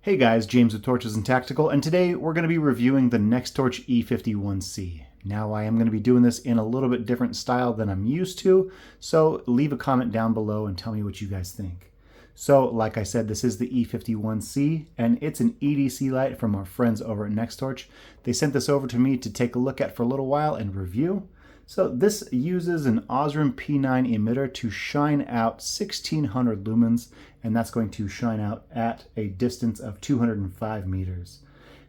Hey guys, James with Torches and Tactical, and today we're going to be reviewing the NEXTORCH E51C. Now I am going to be doing this in a little bit different style than I'm used to, so leave a comment down below and tell me what you guys think. So like I said, this is the E51C, and it's an EDC light from our friends over at NEXTORCH. They sent this over to me to take a look at for a little while and review. So this uses an Osram P9 emitter to shine out 1600 lumens, and that's going to shine out at a distance of 205 meters.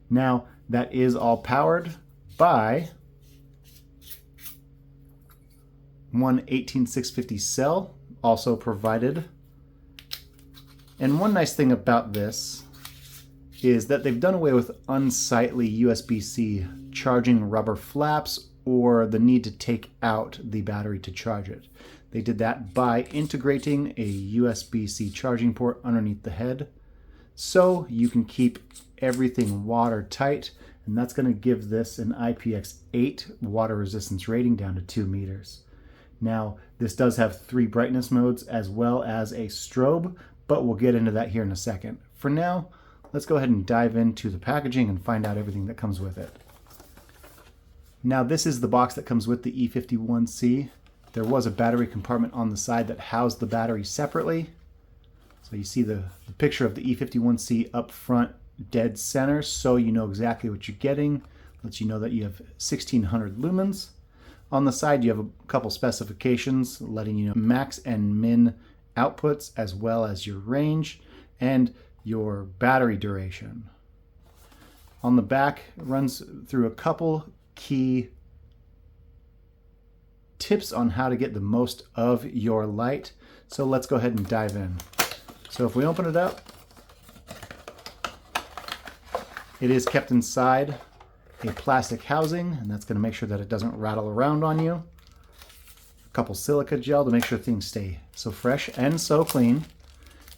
Now that is all powered by one 18650 cell, also provided. And one nice thing about this is that they've done away with unsightly USB-C charging rubber flaps or the need to take out the battery to charge it. They did that by integrating a USB-C charging port underneath the head, so you can keep everything watertight, and that's going to give this an IPX8 water resistance rating down to 2 meters. Now, this does have 3 brightness modes as well as a strobe, but we'll get into that here in a second. For now, let's go ahead and dive into the packaging and find out everything that comes with it. Now this is the box that comes with the E51C. There was a battery compartment on the side that housed the battery separately. So you see the picture of the E51C up front dead center, so you know exactly what you're getting. Lets you know that you have 1600 lumens. On the side you have a couple specifications letting you know max and min outputs as well as your range and your battery duration. On the back it runs through a couple key tips on how to get the most of your light. So let's go ahead and dive in. So if we open it up, it is kept inside a plastic housing, and that's going to make sure that it doesn't rattle around on you. A couple silica gel to make sure things stay so fresh and so clean.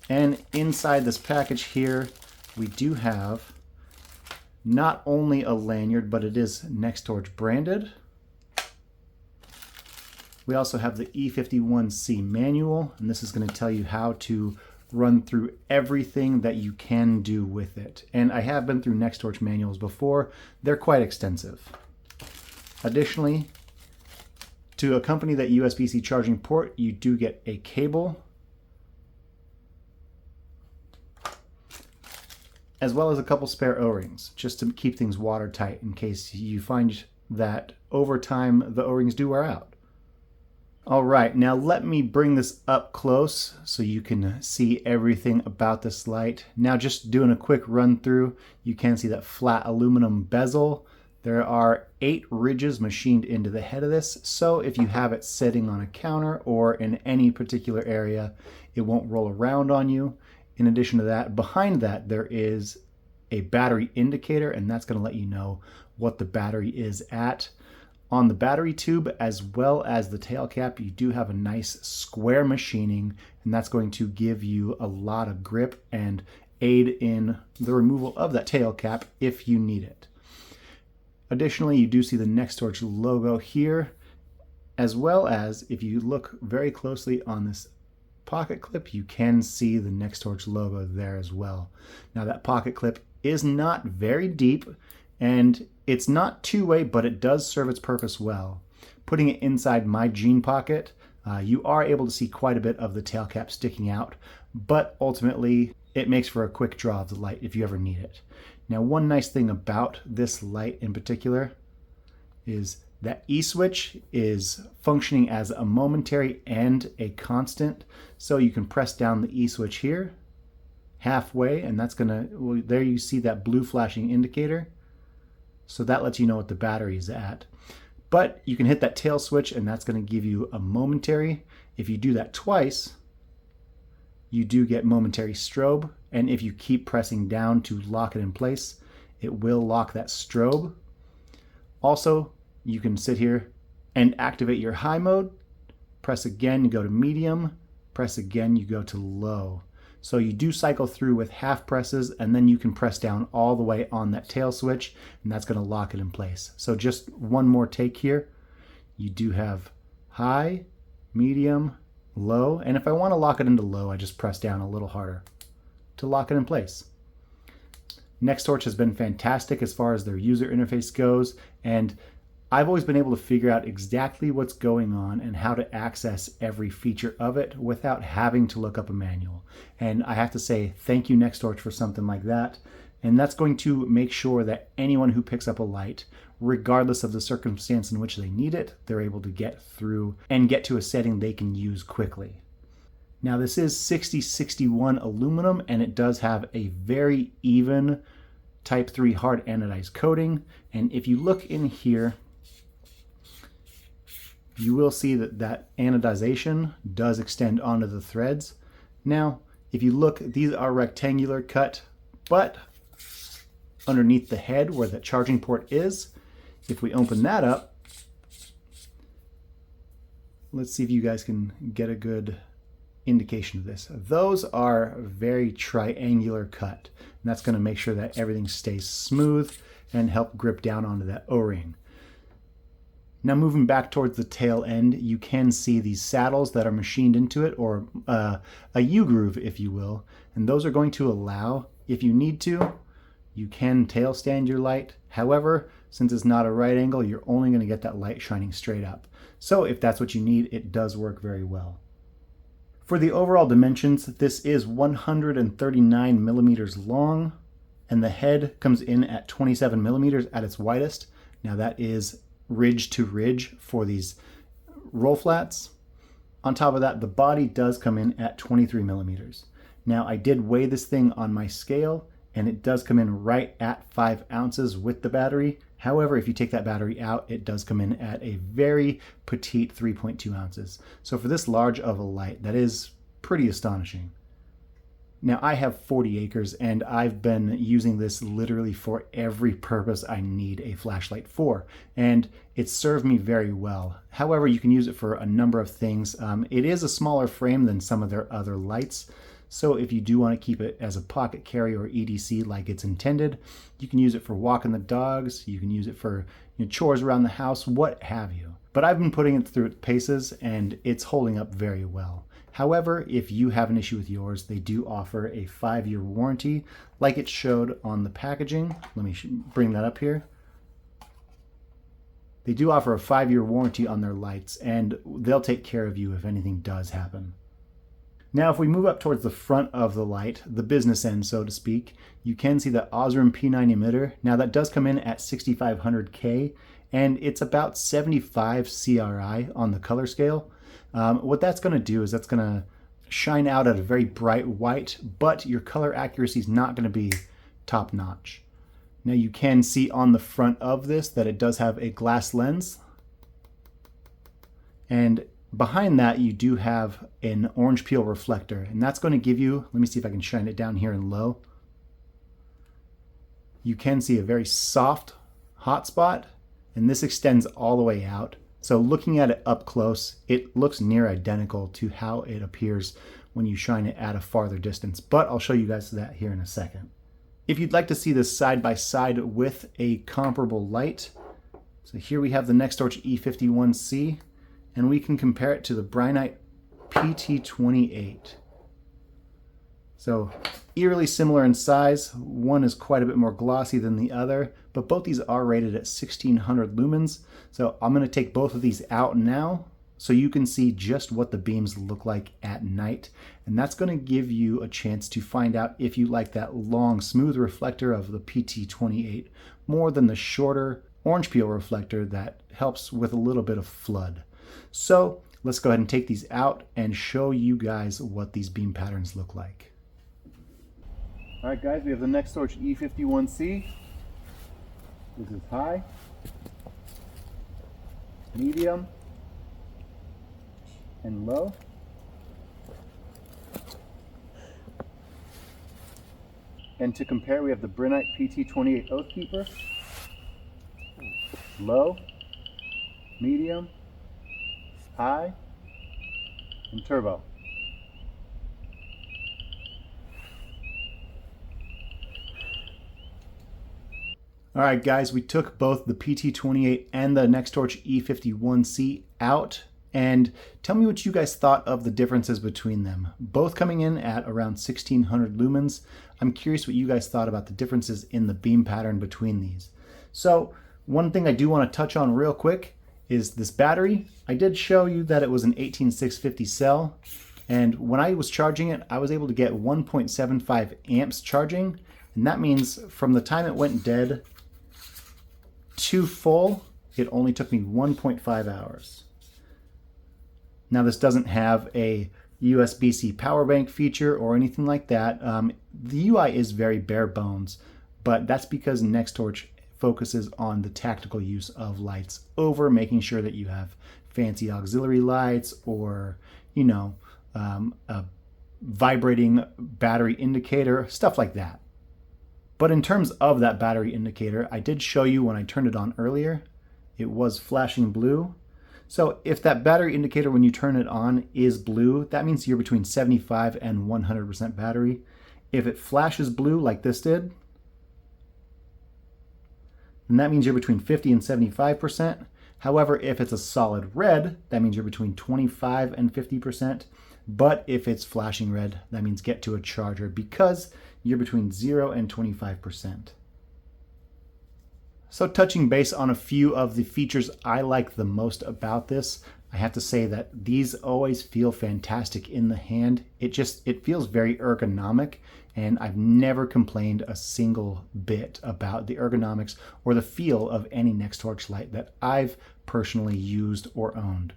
And inside this package here, we do have not only a lanyard, but it is NEXTORCH branded. We also have the E51C manual, and this is going to tell you how to run through everything that you can do with it. And I have been through NEXTORCH manuals before. They're quite extensive. Additionally, to accompany that USB-C charging port, you do get a cable, as well as a couple spare O-rings, just to keep things watertight in case you find that over time the O-rings do wear out. All right, now let me bring this up close so you can see everything about this light. Now just doing a quick run through, you can see that flat aluminum bezel. There are 8 ridges machined into the head of this, so if you have it sitting on a counter or in any particular area, it won't roll around on you. In addition to that, behind that there is a battery indicator, and that's going to let you know what the battery is at. On the battery tube as well as the tail cap, you do have a nice square machining, and that's going to give you a lot of grip and aid in the removal of that tail cap if you need it. Additionally, you do see the NEXTORCH logo here, as well as if you look very closely on this pocket clip, you can see the NEXTORCH logo there as well. Now that pocket clip is not very deep and it's not two-way, but it does serve its purpose well. Putting it inside my jean pocket, you are able to see quite a bit of the tail cap sticking out, but ultimately it makes for a quick draw of the light if you ever need it. Now one nice thing about this light in particular is that E-switch is functioning as a momentary and a constant, so you can press down the E-switch here halfway, and that's gonna, well, there you see that blue flashing indicator, so that lets you know what the battery is at. But you can hit that tail switch and that's going to give you a momentary. If you do that twice, you do get momentary strobe, and if you keep pressing down to lock it in place, it will lock that strobe. Also, you can sit here and activate your high mode, press again, you go to medium, press again, you go to low. So you do cycle through with half presses, and then you can press down all the way on that tail switch, and that's going to lock it in place. So just one more take here. You do have high, medium, low, and if I want to lock it into low, I just press down a little harder to lock it in place. NEXTORCH has been fantastic as far as their user interface goes, and I've always been able to figure out exactly what's going on and how to access every feature of it without having to look up a manual. And I have to say thank you, NEXTORCH, for something like that. And that's going to make sure that anyone who picks up a light, regardless of the circumstance in which they need it, they're able to get through and get to a setting they can use quickly. Now this is 6061 aluminum, and it does have a very even type 3 hard anodized coating. And if you look in here, you will see that that anodization does extend onto the threads. Now, if you look, these are rectangular cut, but underneath the head where the charging port is, if we open that up, let's see if you guys can get a good indication of this. Those are very triangular cut, and that's going to make sure that everything stays smooth and help grip down onto that O-ring. Now moving back towards the tail end, you can see these saddles that are machined into it, or a U-groove, if you will, and those are going to allow, if you need to, you can tail stand your light. However, since it's not a right angle, you're only going to get that light shining straight up. So if that's what you need, it does work very well. For the overall dimensions, this is 139 millimeters long, and the head comes in at 27 millimeters at its widest. Now that is ridge to ridge for these roll flats. On top of that, the body does come in at 23 millimeters. Now I did weigh this thing on my scale, and it does come in right at 5 ounces with the battery. However, if you take that battery out, it does come in at a very petite 3.2 ounces. So for this large of a light, that is pretty astonishing. Now I have 40 acres, and I've been using this literally for every purpose I need a flashlight for, and it's served me very well. However, you can use it for a number of things. It is a smaller frame than some of their other lights, so if you do want to keep it as a pocket carry or EDC like it's intended, you can use it for walking the dogs, you can use it for chores around the house, what have you. But I've been putting it through its paces, and it's holding up very well. However, if you have an issue with yours, they do offer a 5-year warranty like it showed on the packaging. Let me bring that up here. They do offer a 5-year warranty on their lights, and they'll take care of you if anything does happen. Now, if we move up towards the front of the light, the business end, so to speak, you can see the Osram P9 emitter. Now that does come in at 6500K, and it's about 75 CRI on the color scale. What that's going to do is that's going to shine out at a very bright white, but your color accuracy is not going to be top notch. Now you can see on the front of this that it does have a glass lens, and behind that you do have an orange peel reflector, and that's going to give you, let me see if I can shine it down here in low. You can see a very soft hot spot, and this extends all the way out. So looking at it up close, it looks near identical to how it appears when you shine it at a farther distance, but I'll show you guys that here in a second. If you'd like to see this side by side with a comparable light, so here we have the NEXTORCH E51C, and we can compare it to the Brynite PT28. So eerily similar in size. One is quite a bit more glossy than the other, but both these are rated at 1600 lumens. So I'm going to take both of these out now so you can see just what the beams look like at night. And that's going to give you a chance to find out if you like that long, smooth reflector of the PT28 more than the shorter orange peel reflector that helps with a little bit of flood. So let's go ahead and take these out and show you guys what these beam patterns look like. All right, guys, we have the NEXTORCH E51C. This is high, medium, and low. And to compare, we have the Brynite PT28 Oathkeeper. Low, medium, high, and turbo. All right, guys, we took both the PT28 and the NEXTORCH E51C out and tell me what you guys thought of the differences between them. Both coming in at around 1600 lumens. I'm curious what you guys thought about the differences in the beam pattern between these. So one thing I do want to touch on real quick is this battery. I did show you that it was an 18650 cell, and when I was charging it, I was able to get 1.75 amps charging, and that means from the time it went dead to full, it only took me 1.5 hours. Now this doesn't have a USB-C power bank feature or anything like that. The UI is very bare bones, but that's because NEXTORCH focuses on the tactical use of lights over making sure that you have fancy auxiliary lights or, you know, a vibrating battery indicator, stuff like that. But in terms of that battery indicator, I did show you when I turned it on earlier, it was flashing blue. So if that battery indicator when you turn it on is blue, that means you're between 75 and 100% battery. If it flashes blue like this did, then that means you're between 50 and 75%. However, if it's a solid red, that means you're between 25 and 50%. But if it's flashing red, that means get to a charger because you're between 0 and 25%. So touching base on a few of the features I like the most about this, I have to say that these always feel fantastic in the hand. It feels very ergonomic, and I've never complained a single bit about the ergonomics or the feel of any NEXTORCH light that I've personally used or owned.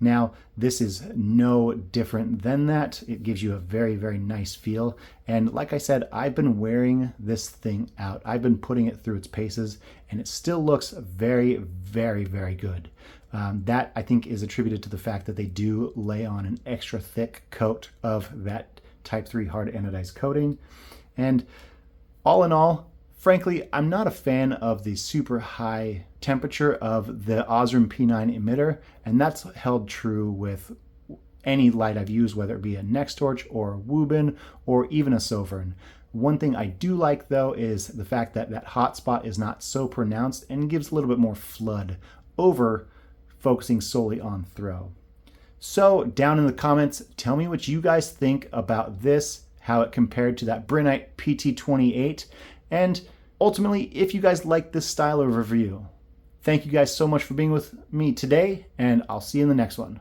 Now, this is no different than that. It gives you a very, very nice feel. And like I said, I've been wearing this thing out. I've been putting it through its paces, and it still looks very, very, very good. That, I think, is attributed to the fact that they do lay on an extra thick coat of that Type 3 hard anodized coating. And all in all, frankly, I'm not a fan of the super high temperature of the Osram P9 emitter, and that's held true with any light I've used, whether it be a NEXTORCH or a Wubin or even a Sovern. One thing I do like though is the fact that that hot spot is not so pronounced and gives a little bit more flood over focusing solely on throw. So down in the comments, tell me what you guys think about this, how it compared to that Brinite PT28, and ultimately, if you guys like this style of review. Thank you guys so much for being with me today, and I'll see you in the next one.